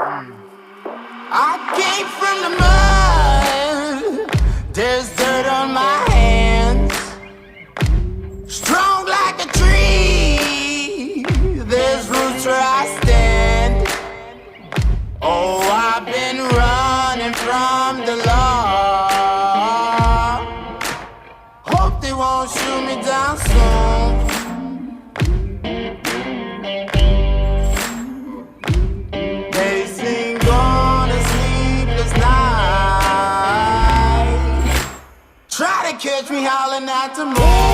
I came from the mud, there's dirt on my hands. Strong like a tree, there's roots where I stand. Oh, I've been running from the law. Hope they won't shoot me down soon. They sing on a sleepless night. Try to catch me howling at the moon.